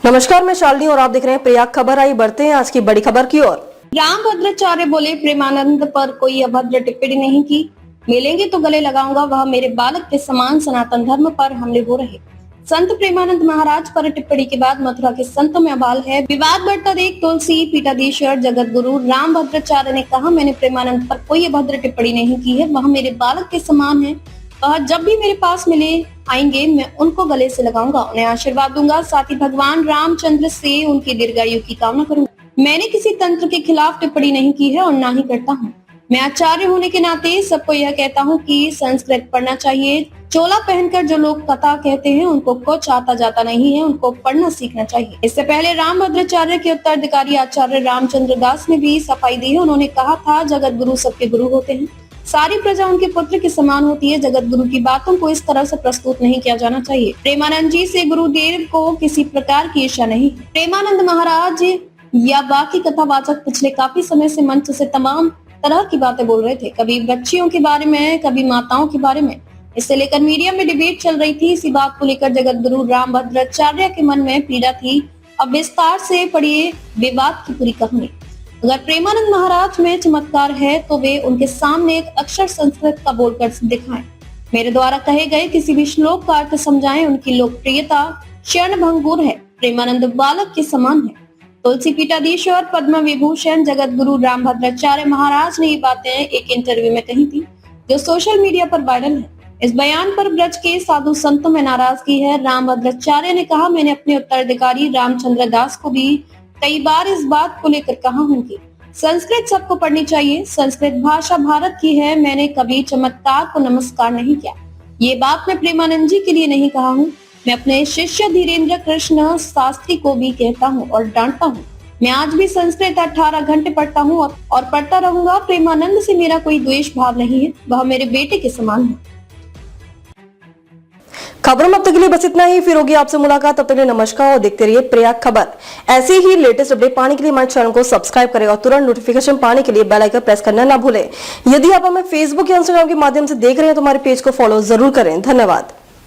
नमस्कार, मैं शालिनी और आप देख रहे हैं प्रयाग खबर। आई बढ़ते हैं आज की बड़ी खबर की ओर। रामभद्राचार्य बोले, प्रेमानंद पर कोई अभद्र टिप्पणी नहीं की, मिलेंगे तो गले लगाऊंगा। वह मेरे बालक के समान सनातन धर्म पर हमले हो रहे। संत प्रेमानंद महाराज पर टिप्पणी के बाद मथुरा के संतों में अबाल है। विवाद बढ़ता देख तुलसी पीठाधीश्वर जगत गुरु रामभद्राचार्य ने कहा, मैंने प्रेमानंद पर कोई अभद्र टिप्पणी नहीं की है। वह मेरे बालक के समान है। जब भी मेरे पास मिले आएंगे, मैं उनको गले से लगाऊंगा, उन्हें आशीर्वाद दूंगा। साथ ही भगवान रामचंद्र से उनकी दीर्घायु की कामना करूंगा। मैंने किसी तंत्र के खिलाफ टिप्पणी नहीं की है और ना ही करता हूँ। मैं आचार्य होने के नाते सबको यह कहता हूँ कि संस्कृत पढ़ना चाहिए। चोला पहनकर जो लोग कथा कहते हैं उनको कुछ आता जाता नहीं है, उनको पढ़ना सीखना चाहिए। इससे पहले रामभद्राचार्य के उत्तराधिकारी आचार्य रामचंद्र दास ने भी सफाई दी है। उन्होंने कहा था, जगत गुरु सबके गुरु होते हैं, सारी प्रजा उनके पुत्र के समान होती है। जगत गुरु की बातों को इस तरह से प्रस्तुत नहीं किया जाना चाहिए। प्रेमानंद जी से गुरुदेव को किसी प्रकार की ईर्ष्या नहीं। प्रेमानंद महाराज या बाकी कथावाचक पिछले काफी समय से मंच से तमाम तरह की बातें बोल रहे थे, कभी बच्चियों के बारे में, कभी माताओं के बारे में। इससे लेकर मीडिया में डिबेट चल रही थी। इसी बात को लेकर जगत गुरु रामभद्राचार्य के मन में पीड़ा थी। अब विस्तार से पढ़िए विवाद की पूरी कहानी। अगर प्रेमानंद महाराज में चमत्कार है तो वे उनके सामने एक अक्षर संस्कृत का बोलकर दिखाएं। मेरे द्वारा कहे गए किसी भी श्लोक का अर्थ समझाएं। उनकी लोकप्रियता क्षणभंगुर है। प्रेमानंद बालक के समान है। तुलसी पीठाधीश्वर पद्म विभूषण जगत गुरु रामभद्राचार्य महाराज ने ये बातें एक इंटरव्यू में कही थी, जो सोशल मीडिया पर वायरल है। इस बयान पर ब्रज के साधु संतों में नाराजगी है। रामभद्राचार्य ने कहा, मैंने अपने उत्तराधिकारी रामचंद्र दास को भी कई बार इस बात को लेकर कहा हूँ कि संस्कृत सबको पढ़नी चाहिए। संस्कृत भाषा भारत की है। मैंने कभी चमत्कार को नमस्कार नहीं किया। ये बात मैं प्रेमानंद जी के लिए नहीं कहा हूँ। मैं अपने शिष्य धीरेन्द्र कृष्ण शास्त्री को भी कहता हूँ और डांटता हूँ। मैं आज भी संस्कृत 18 घंटे पढ़ता हूँ और पढ़ता रहूंगा। प्रेमानंद से मेरा कोई द्वेष भाव नहीं है। वह मेरे बेटे के समान है। खबरों में अब तक के लिए बस इतना ही। फिर होगी आपसे मुलाकात। तब तक के लिए नमस्कार और देखते रहिए प्रयाग खबर। ऐसी ही लेटेस्ट अपडेट पाने के लिए हमारे चैनल को सब्सक्राइब करें और तुरंत नोटिफिकेशन पाने के लिए बेल आइकन प्रेस करना ना भूलें। यदि आप हमें फेसबुक या इंस्टाग्राम के माध्यम से देख रहे हैं तो हमारे पेज को फॉलो जरूर करें। धन्यवाद।